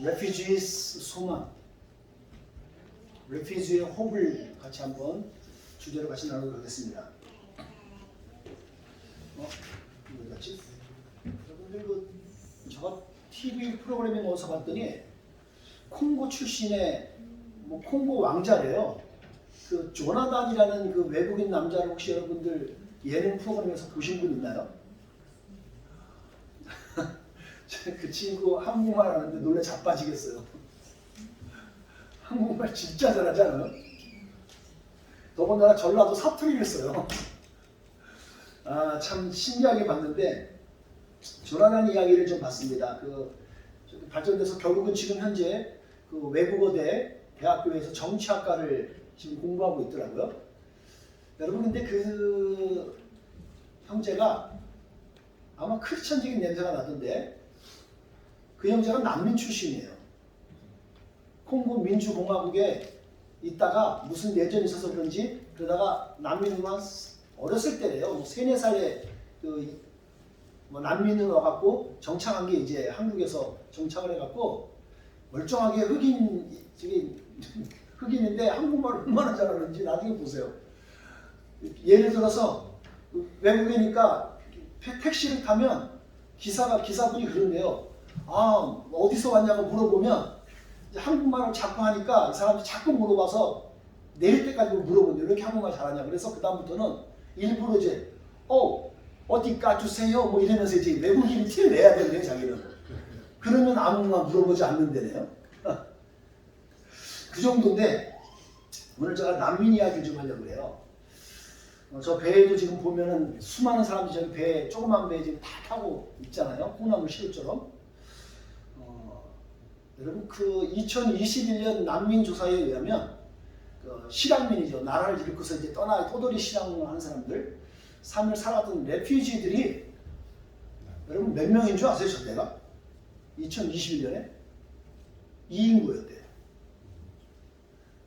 refugees 소망, refugee의 호흡을 같이 한번 주제로 같이 나누도록 하겠습니다. 어디 갔지? 여러분들 제가 TV 프로그래밍 어디서 봤더니 콩고 출신의 뭐 콩고 왕자래요. 그 조나단이라는 그 외국인 남자를 혹시 여러분들 예능 프로그램에서 보신 분 있나요? 그 친구 한국말 하는데 놀래 자빠지겠어요. 한국말 진짜 잘하지 않아요? 더군다나 전라도 사투리를 써요. 아, 참 신기하게 봤는데 조나단 이야기를 좀 봤습니다. 그 발전돼서 결국은 지금 현재 그 외국어대 대학교에서 정치학과를 지금 공부하고 있더라고요. 여러분 근데 그 형제가 아마 크리스천적인 냄새가 나던데 그 형제가 난민 출신이에요. 콩고 민주공화국에 있다가 무슨 내전이 있어서 그런지 그러다가 난민으로 어렸을 때래요. 뭐 3, 4살에 그 뭐 난민을 와갖고 정착한 게 이제 한국에서 정착을 해갖고 멀쩡하게 흑인인데 한국말 얼마나 잘하는지 나중에 보세요. 예를 들어서 외국이니까 택시를 타면 기사분이 그런데요. 아, 어디서 왔냐고 물어보면 이제 한국말을 자꾸 하니까 이 사람이 자꾸 물어봐서 내릴 때까지 물어본대요. 이렇게 한국말 잘하냐. 그래서 그 다음부터는 일부러 이제 어디 까주세요 뭐 이러면서 이제 외국인이 티를 내야 되네요. 자기는. 그러면 아무나 물어보지 않는데네요. 그 정도인데 오늘 제가 난민 이야기를 좀 하려고 해요. 저 배에도 지금 보면은 수많은 사람들이 저기 배, 조그만 배에 지금 다 타고 있잖아요. 콩나물 시루처럼. 여러분 그 2021년 난민 조사에 의하면 그 실향민이죠. 나라를 잃고서 이제 떠나 떠돌이 실향을 하는 사람들, 삶을 살아왔던 레퓨지들이 여러분 몇 명인 줄 아세요? 저 때가 2021년에 2인구였대요.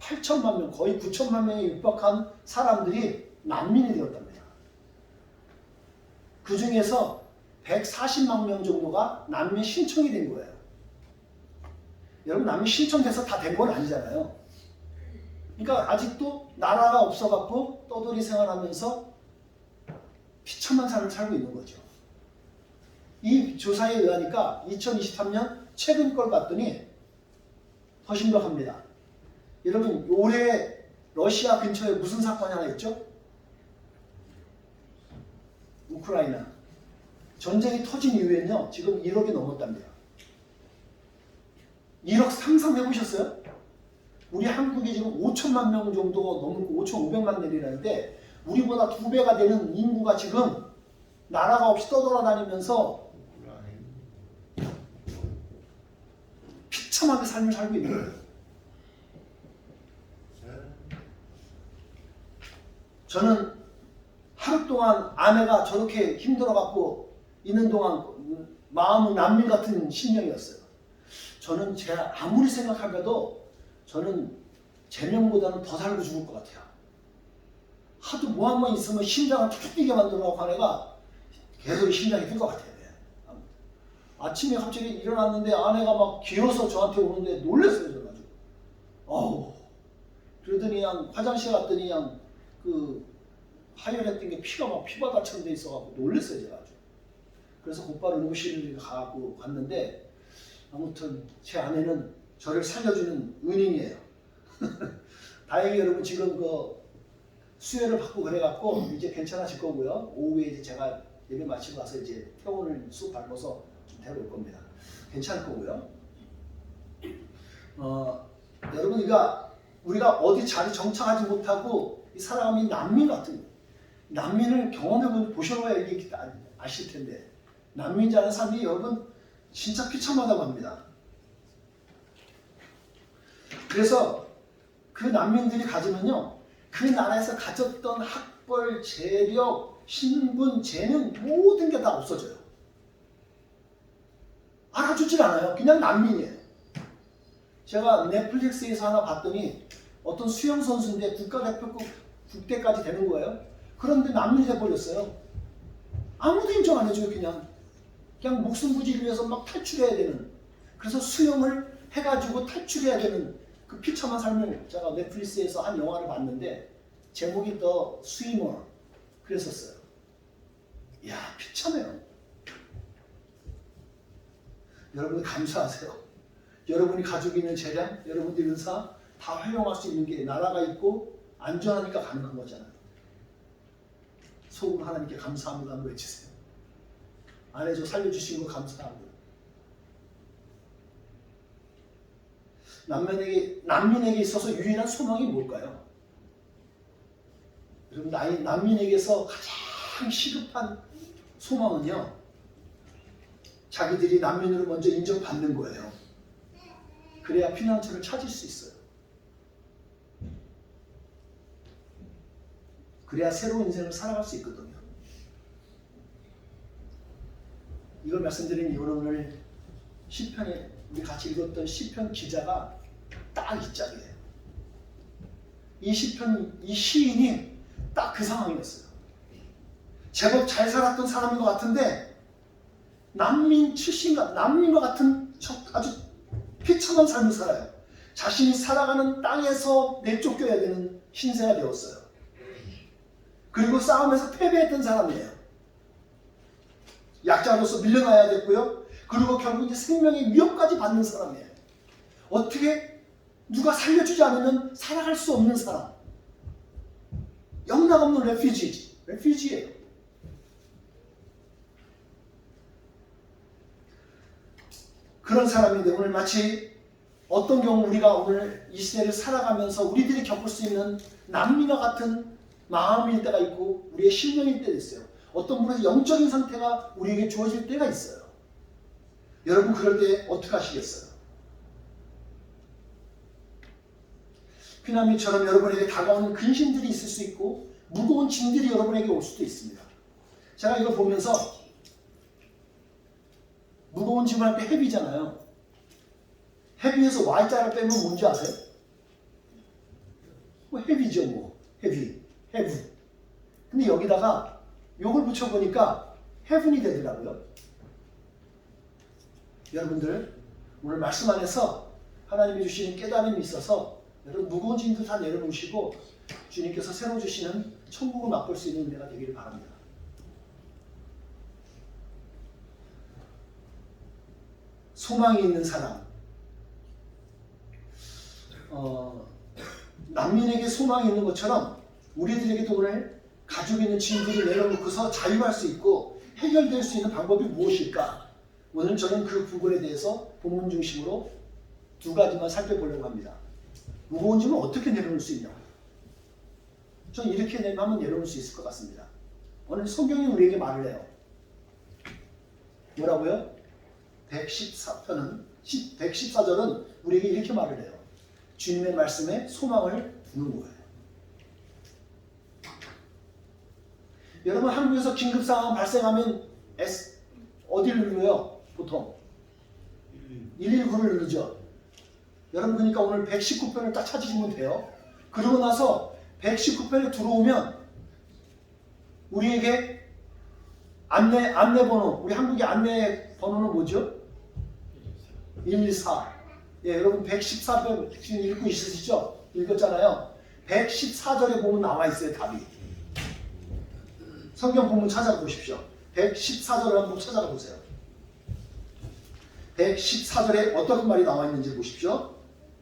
8천만 명, 거의 9천만 명에 육박한 사람들이 난민이 되었답니다. 그 중에서 140만 명 정도가 난민 신청이 된 거예요. 여러분 난민 신청돼서 다 된 건 아니잖아요. 그러니까 아직도 나라가 없어갖고 떠돌이 생활하면서 비참한 삶을 살고 있는 거죠. 이 조사에 의하니까 2023년 최근 걸 봤더니 더 심각합니다. 여러분 올해 러시아 근처에 무슨 사건이 하나 있죠? 우크라이나. 전쟁이 터진 이후에는요. 지금 1억이 넘었답니다. 1억 상상해 보셨어요? 우리 한국이 지금 5천만 명 정도 넘고 5,500만 내리라는데 우리보다 2배가 되는 인구가 지금 나라가 없이 떠돌아다니면서 비참하게 삶을 살고 있는 거예요. 저는 하루 동안 아내가 저렇게 힘들어갖고 있는 동안 마음은 난민 같은 심령이었어요. 저는 제가 아무리 생각하려도 저는 제 명보다는 더 살고 죽을 것 같아요. 하도 뭐 한 번 있으면 심장을 툭툭 뛰게 만들어갖고 아내가 계속 심장이 뛸 것 같아요. 아침에 갑자기 일어났는데 아내가 막 기어서 저한테 오는데 놀랐어요. 저 가지고. 어우. 그러더니 그냥 화장실 갔더니 그냥 그 하혈했던 게 피가 막 피바다처럼 돼 있어갖고 놀랐어요. 제가 아주. 그래서 곧바로 응급실을 가고 갔는데 아무튼 제 아내는 저를 살려주는 은인이에요. 다행히 여러분 지금 그 수혈을 받고 그래갖고 이제 괜찮아질 거고요. 오후에 이제 제가 예배 마치고 와서 이제 퇴원을 쑥 밟아서 좀 데려올 겁니다. 괜찮을 거고요. 여러분 우리가 어디 자리 정착하지 못하고 이 사람이 난민 같은 난민을 경험해 보셔야 이게 아실 텐데 난민자는 삶이 여러분 진짜 비참하다고 합니다. 그래서 그 난민들이 가지면요 그 나라에서 가졌던 학벌, 재력, 신분, 재능 모든 게 다 없어져요. 알아주질 않아요. 그냥 난민이에요. 제가 넷플릭스에서 하나 봤더니 어떤 수영 선수인데 국가대표급 국대까지 되는 거예요. 그런데 난민이 돼버렸어요. 아무도 인정 안 해줘요. 그냥 목숨 부지를 위해서 막 탈출해야 되는. 그래서 수영을 해가지고 탈출해야 되는 그 비참한 삶을 제가 넷플릭스에서 한 영화를 봤는데 제목이 더 스위머 그랬었어요. 이야 비참해요. 여러분 감사하세요. 여러분이 가지고 있는 재량, 여러분들 은사 다 활용할 수 있는 게 나라가 있고 안전하니까 가능한 거잖아요. 속으로 하나님께 감사합니다 한번 외치세요. 아내 저 살려주신 거 감사합니다. 난민에게 있어서 유일한 소망이 뭘까요? 여러분 난민에게서 가장 시급한 소망은요. 자기들이 난민으로 먼저 인정받는 거예요. 그래야 피난처를 찾을 수 있어요. 그래야 새로운 인생을 살아갈 수 있거든요. 이걸 말씀드린 이유는 오늘 시편에 우리 같이 읽었던 시편 기자가 딱 이 짝이에요. 이 시편, 이 시인이 딱 그 상황이었어요. 제법 잘 살았던 사람인 것 같은데 난민과 같은 아주 비참한 삶을 살아요. 자신이 살아가는 땅에서 내쫓겨야 되는 신세가 되었어요. 그리고 싸움에서 패배했던 사람이에요. 약자로서 밀려나야 됐고요. 그리고 결국 이제 생명의 위협까지 받는 사람이에요. 어떻게 누가 살려주지 않으면 살아갈 수 없는 사람. 영락없는 레퓨지예요. 그런 사람인데 오늘 마치 어떤 경우 우리가 오늘 이 시대를 살아가면서 우리들이 겪을 수 있는 난민과 같은 마음일 때가 있고 우리의 심령일 때도 있어요. 어떤 분의 영적인 상태가 우리에게 주어질 때가 있어요. 여러분 그럴 때 어떻게 하시겠어요? 피난민처럼 여러분에게 다가오는 근심들이 있을 수 있고 무거운 짐들이 여러분에게 올 수도 있습니다. 제가 이거 보면서 무거운 짐을 할 때 헤비잖아요. 헤비에서 Y자를 빼면 뭔지 아세요? 뭐 헤비죠 뭐. 헤비. 근데 여기다가 요걸 붙여보니까 heaven이 되더라고요. 여러분들 오늘 말씀 안에서 하나님이 주시는 깨달음이 있어서 여러분 무거운 짐도 다 내려놓으시고 주님께서 새로 주시는 천국을 맛볼 수 있는 은혜가 되기를 바랍니다. 소망이 있는 사람, 난민에게 소망이 있는 것처럼 우리들에게도 오늘 가지고 있는 짐들을 내려놓고서 자유할 수 있고 해결될 수 있는 방법이 무엇일까? 오늘 저는 그 부분에 대해서 본문 중심으로 두 가지만 살펴보려고 합니다. 무거운 짐을 어떻게 내려놓을 수 있냐? 전 이렇게 하면 내려놓을 수 있을 것 같습니다. 오늘 성경이 우리에게 말을 해요. 뭐라고요? 114절은 우리에게 이렇게 말을 해요. 주님의 말씀에 소망을 두는 거예요. 여러분 한국에서 긴급상황 발생하면 어디를 눌러요? 보통 119를 누르죠. 여러분 그러니까 오늘 119편을 딱 찾으시면 돼요. 그러고 나서 119편에 들어오면 우리에게 안내번호, 우리 한국의 안내 번호는 뭐죠? 114. 예, 여러분 114편 지금 읽고 있으시죠? 읽었잖아요. 114절에 보면 나와 있어요, 답이. 성경 본문 찾아보십시오. 114절을 한번 찾아가 보세요. 114절에 어떤 말이 나와 있는지 보십시오.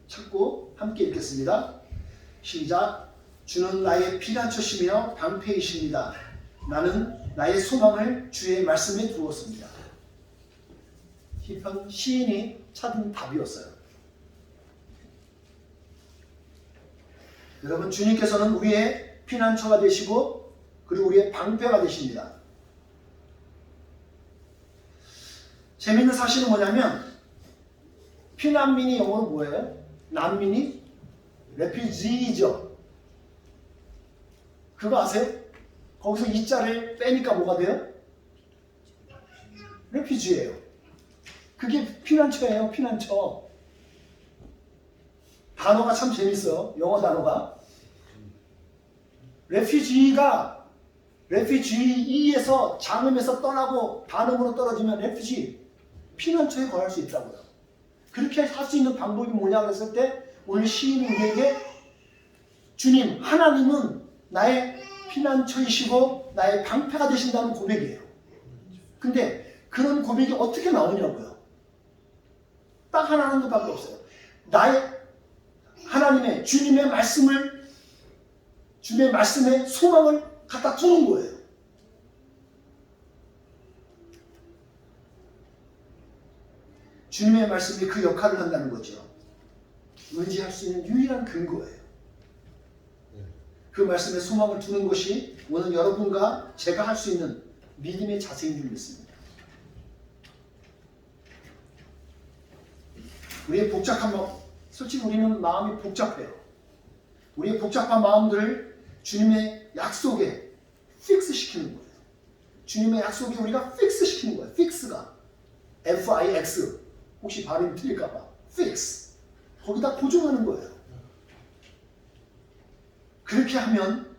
찾고 함께 읽겠습니다. 시작. 주는 나의 피난처시며 방패이십니다. 나는 나의 소망을 주의 말씀에 두었습니다. 시인이 찾은 답이었어요. 여러분 주님께서는 우리의 피난처가 되시고 그리고 우리의 방패가 되십니다. 재미있는 사실은 뭐냐면 피난민이 영어로 뭐예요? 난민이 refugee죠. 그거 아세요? 거기서 이 자를 빼니까 뭐가 돼요? refugee예요. 그게 피난처예요. 피난처. 단어가 참 재밌어요. 영어 단어가. refugee에서 장음에서 떠나고 단음으로 떨어지면 refugee, 피난처에 거할 수 있다고요. 그렇게 할 수 있는 방법이 뭐냐 그랬을 때 오늘 시인이 우리에게 주님, 하나님은 나의 피난처이시고 나의 방패가 되신다는 고백이에요. 근데 그런 고백이 어떻게 나오냐고요. 딱 하나는 것밖에 없어요. 나의 하나님의 주님의 말씀에 소망을 갖다 두는 거예요. 주님의 말씀이 그 역할을 한다는 거죠. 의지할 수 있는 유일한 근거예요. 그 말씀에 소망을 두는 것이 오늘 여러분과 제가 할 수 있는 믿음의 자세인 줄 믿습니다. 우리의 복잡한 마음, 솔직히 우리는 마음이 복잡해요. 우리의 복잡한 마음들을 주님의 약속에 픽스 시키는 거예요. 주님의 약속에 우리가 픽스 시키는 거예요. 픽스가 F-I-X, 혹시 발음이 틀릴까봐 픽스, 거기다 고정하는 거예요. 그렇게 하면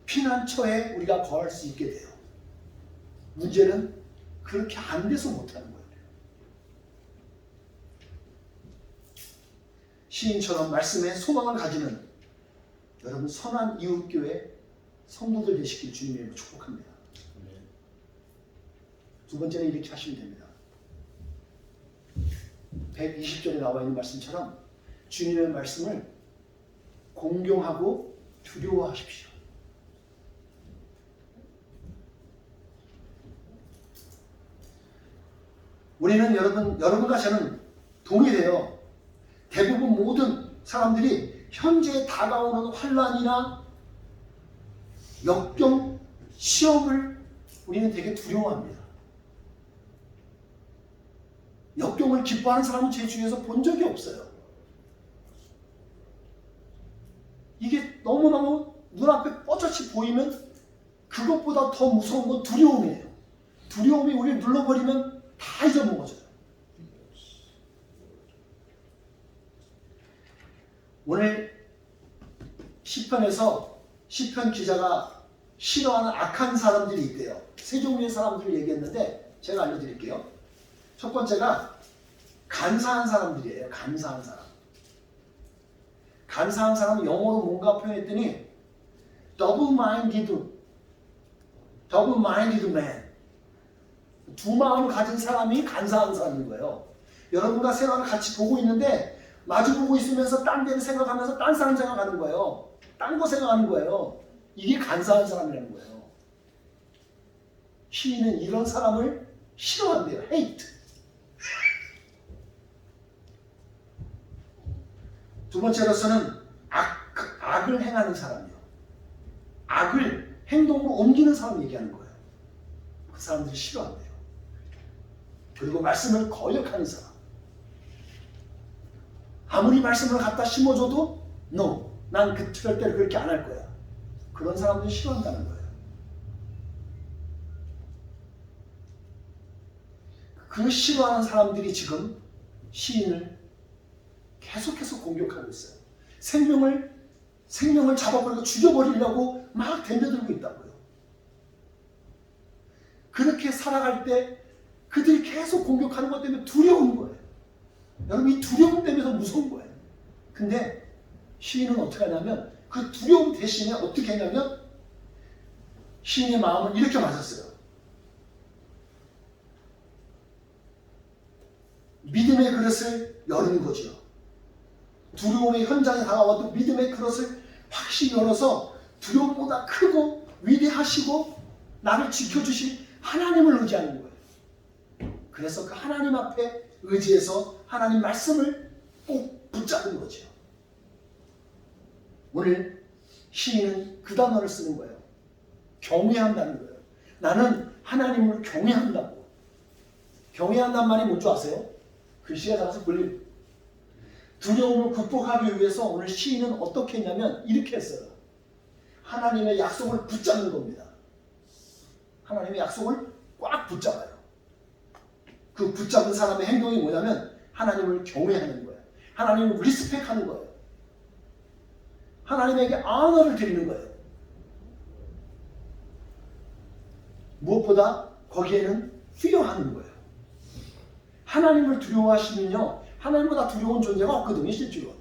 피난처에 우리가 거할 수 있게 돼요. 문제는 그렇게 안 돼서 못하는 거예요. 시인처럼 말씀에 소망을 가지는 여러분 선한 이웃교회 성도들 되시길 주님의 이름으로 축복합니다. 두 번째는 이렇게 하시면 됩니다. 120절에 나와 있는 말씀처럼 주님의 말씀을 공경하고 두려워하십시오. 우리는 여러분과 저는 동일해요. 대부분 모든 사람들이 현재 다가오는 환난이나 역경, 시험을 우리는 되게 두려워합니다. 역경을 기뻐하는 사람은 제 주위에서 본 적이 없어요. 이게 너무너무 눈앞에 뻗어치 보이면 그것보다 더 무서운 건 두려움이에요. 두려움이 우리를 눌러버리면 다 잊어먹어져요. 오늘 시편에서 시편 기자가 싫어하는 악한 사람들이 있대요. 세 종류의 사람들을 얘기했는데 제가 알려드릴게요. 첫 번째가 간사한 사람들이에요. 간사한 사람. 간사한 사람은 영어로 뭔가 표현했더니 double-minded man. 두 마음을 가진 사람이 간사한 사람인 거예요. 여러분과 생각을 같이 보고 있는데 마주보고 있으면서 딴 데를 생각하면서 딴 사람 생각하는 거예요. 딴 거 생각하는 거예요. 이게 간사한 사람이라는 거예요. 시인은 이런 사람을 싫어한대요. hate. 두 번째로서는 악을 행하는 사람이요. 악을 행동으로 옮기는 사람 얘기하는 거예요. 그 사람들이 싫어한대요. 그리고 말씀을 거역하는 사람. 아무리 말씀을 갖다 심어줘도 no, 난 절대로 그렇게 안 할 거야. 그런 사람들이 싫어한다는 거예요. 그 싫어하는 사람들이 지금 시인을 계속해서 공격하고 있어요. 생명을 잡아버리고 죽여버리려고 막 덤벼들고 있다고요. 그렇게 살아갈 때 그들이 계속 공격하는 것 때문에 두려운 거예요. 여러분, 이 두려움 때문에 더 무서운 거예요. 근데 시인은 어떻게 하냐면 그 두려움 대신에 어떻게 했냐면 시인의 마음을 이렇게 맞았어요. 믿음의 그릇을 여는 거죠. 두려움의 현장에 다가와도 믿음의 그릇을 확실히 열어서 두려움보다 크고 위대하시고 나를 지켜주실 하나님을 의지하는 거예요. 그래서 그 하나님 앞에 의지해서 하나님 말씀을 꼭 붙잡는 거죠. 오늘 시인은 그 단어를 쓰는 거예요. 경외한다는 거예요. 나는 하나님을 경외한다고. 경외한다는 말이 뭔지 아세요? 글씨가 작아서 걸림. 두려움을 극복하기 위해서 오늘 시인은 어떻게 했냐면 이렇게 했어요. 하나님의 약속을 붙잡는 겁니다. 하나님의 약속을 꽉 붙잡아요. 그 붙잡은 사람의 행동이 뭐냐면 하나님을 경외하는 거예요. 하나님을 리스펙하는 거예요. 하나님에게 아너를 드리는 거예요. 무엇보다 거기에는 fear하는 거예요. 하나님을 두려워하시면요, 하나님보다 두려운 존재가 없거든요, 실제로.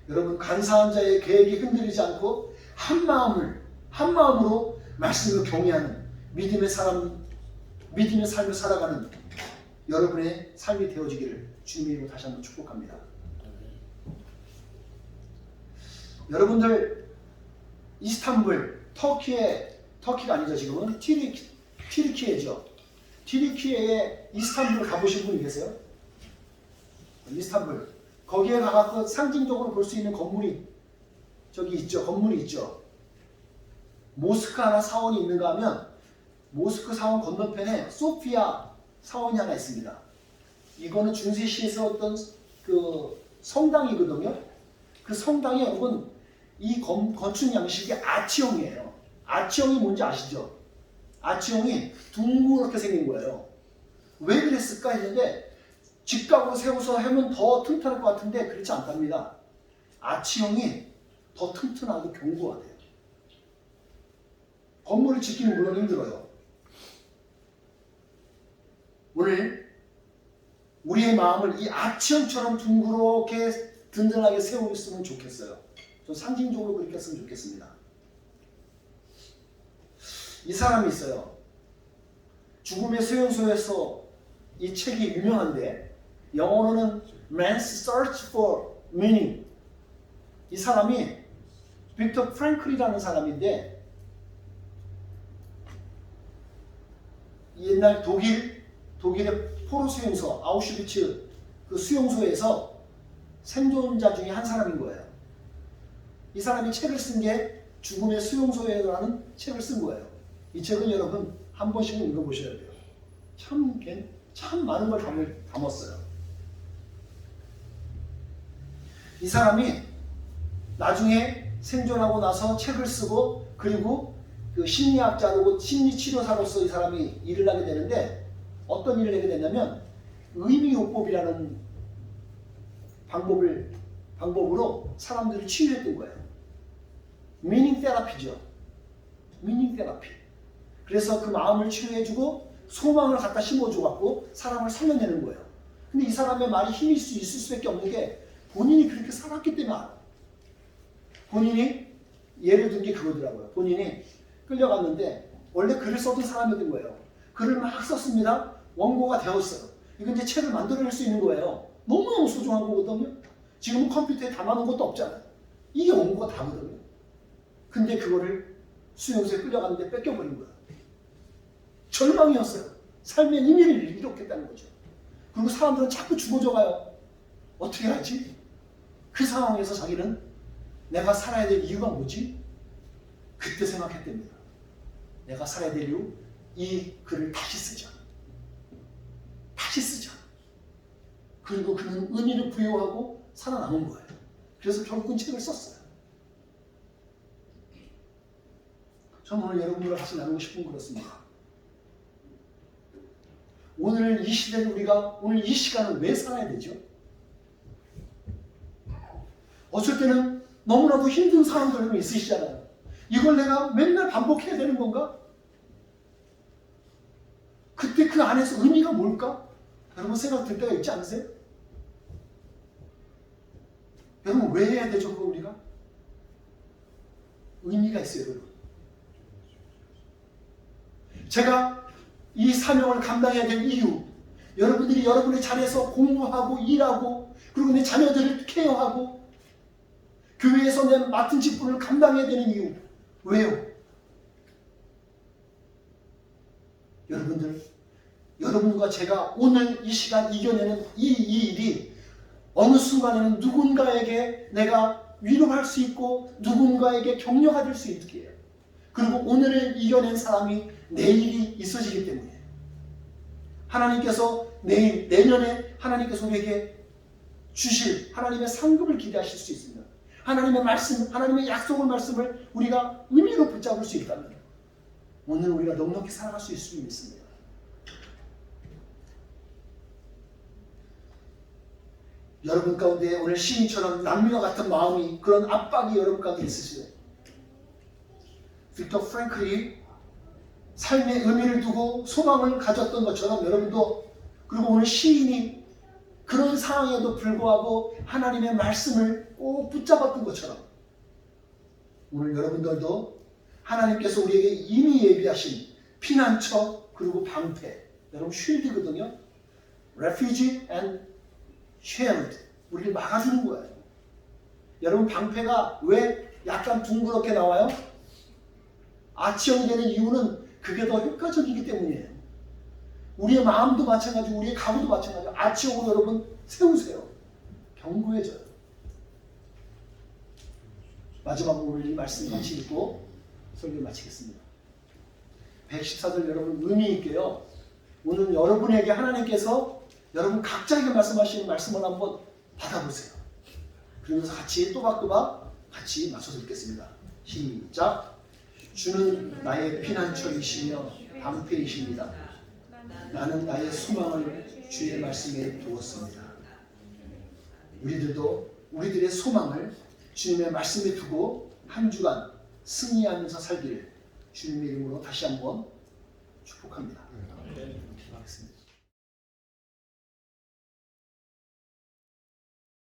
여러분, 간사한 자의 계획이 흔들리지 않고 한 마음으로 말씀을 경외하는 믿음의 삶을 살아가는 여러분의 삶이 되어지기를 주님의 이름으로 다시 한번 축복합니다. 여러분들, 이스탄불, 터키가 아니죠, 지금은 튀르키예죠. 튀르키예에 이스탄불 가보신 분이 계세요? 이스탄불. 거기에 가서 상징적으로 볼 수 있는 건물이 저기 있죠. 건물이 있죠. 모스크 하나 사원이 있는가 하면 모스크 사원 건너편에 소피아 사원이 하나 있습니다. 이거는 중세시에서 어떤 그 성당이거든요. 그 성당에 혹은 이 건축 양식이 아치형이에요. 아치형이 뭔지 아시죠? 아치형이 둥그렇게 생긴 거예요. 왜 그랬을까 했는데 직각으로 세워서 하면 더 튼튼할 것 같은데 그렇지 않답니다. 아치형이 더 튼튼하고 견고하대요. 건물을 짓기는 물론 힘들어요. 오늘 우리의 마음을 이 아치형처럼 둥그렇게 든든하게 세우었으면 좋겠어요. 전 상징적으로 그렇게 했으면 좋겠습니다. 이 사람이 있어요. 죽음의 수용소에서 이 책이 유명한데 영어로는 Man's Search for Meaning. 이 사람이 빅터 프랭클이라는 사람인데 옛날 독일의 포로 수용소 아우슈비츠 그 수용소에서 생존자 중에 한 사람인 거예요. 이 사람이 책을 쓴 게 죽음의 수용소에라는 책을 쓴 거예요. 이 책은 여러분 한 번씩은 읽어보셔야 돼요. 참 많은 걸 담았어요. 이 사람이 나중에 생존하고 나서 책을 쓰고 그리고 그 심리학자로 심리치료사로서 이 사람이 일을 하게 되는데 어떤 일을 하게 됐냐면 의미요법이라는 방법으로 사람들을 치유했던 거예요. 미닝 테라피죠. 미닝 테라피. 그래서 그 마음을 치료해주고 소망을 갖다 심어줘갖고 사람을 살려내는 거예요. 근데 이 사람의 말이 힘이 있을 수밖에 없는 게 본인이 그렇게 살았기 때문에 알아. 본인이 예를 든 게 그거더라고요. 본인이 끌려갔는데 원래 글을 써던 사람이었던 거예요. 글을 막 썼습니다. 원고가 되었어요. 이건 이제 책을 만들어낼 수 있는 거예요. 너무너무 소중한 거거든요. 지금은 컴퓨터에 담아놓은 것도 없잖아요. 이게 원고가 다거든요. 근데 그거를 수용소에 끌려갔는데 뺏겨버린 거예요. 절망이었어요. 삶의 의미를 잃었겠다는 거죠. 그리고 사람들은 자꾸 죽어져 가요. 어떻게 하지? 그 상황에서 자기는 내가 살아야 될 이유가 뭐지? 그때 생각했답니다. 내가 살아야 될 이유, 이 글을 다시 쓰자. 다시 쓰자. 그리고 그는 의미를 부여하고 살아남은 거예요. 그래서 결국은 책을 썼어요. 저는 오늘 여러분들과 같이 나누고 싶은 건 그렇습니다. 오늘 이 시대는 우리가 오늘 이 시간을 왜 살아야 되죠? 어쩔 때는 너무나도 힘든 상황들이 있으시잖아요. 이걸 내가 맨날 반복해야 되는 건가? 그때 그 안에서 의미가 뭘까? 여러분 생각 들 때가 있지 않으세요? 여러분 왜 해야 되죠? 그거 우리가? 의미가 있어요. 여러분. 제가 이 사명을 감당해야 될 이유, 여러분들이 여러분의 자리에서 공부하고 일하고 그리고 내 자녀들을 케어하고 교회에서 내 맡은 직분을 감당해야 되는 이유, 왜요? 여러분과 제가 오늘 이 시간 이겨내는 이 일이 어느 순간에는 누군가에게 내가 위로할 수 있고 누군가에게 격려가 될 수 있게 해요. 그리고 오늘을 이겨낸 사람이 내일이 있어지기 때문에 하나님께서 내년에 하나님께서 우리에게 주실 하나님의 상급을 기대하실 수 있습니다. 하나님의 말씀, 하나님의 약속의 말씀을 우리가 의미로 붙잡을 수 있다면 오늘 우리가 넉넉히 살아갈 수 있을 수 있습니다. 여러분 가운데 오늘 시인처럼 남미와 같은 마음이 그런 압박이 여러분 가운데 있으시죠? 빅터 프랭클이 삶의 의미를 두고 소망을 가졌던 것처럼 여러분도, 그리고 오늘 시인이 그런 상황에도 불구하고 하나님의 말씀을 꼭 붙잡았던 것처럼 오늘 여러분들도 하나님께서 우리에게 이미 예비하신 피난처 그리고 방패, 여러분 쉴드거든요. Refuge and shield, 우리를 막아주는 거예요. 여러분 방패가 왜 약간 둥그렇게 나와요? 아치형이 되는 이유는 그게 더 효과적이기 때문이에요. 우리의 마음도 마찬가지고 우리의 가구도 마찬가지고 아치형으로 여러분 세우세요. 견고해져요. 마지막으로 오늘 이 말씀 같이 읽고 설교 마치겠습니다. 114절 여러분 의미 있게요. 오늘 여러분에게 하나님께서 여러분 각자에게 말씀하시는 말씀을 한번 받아보세요. 그러면서 같이 또박또박 같이 맞춰서 읽겠습니다. 시작. 주는 나의 피난처이시며 방패이십니다. 나는 나의 소망을 주의 말씀에 두었습니다. 우리들도 우리들의 소망을 주님의 말씀에 두고 한 주간 승리하면서 살기를 주님의 이름으로 다시 한번 축복합니다. 기도하겠습니다.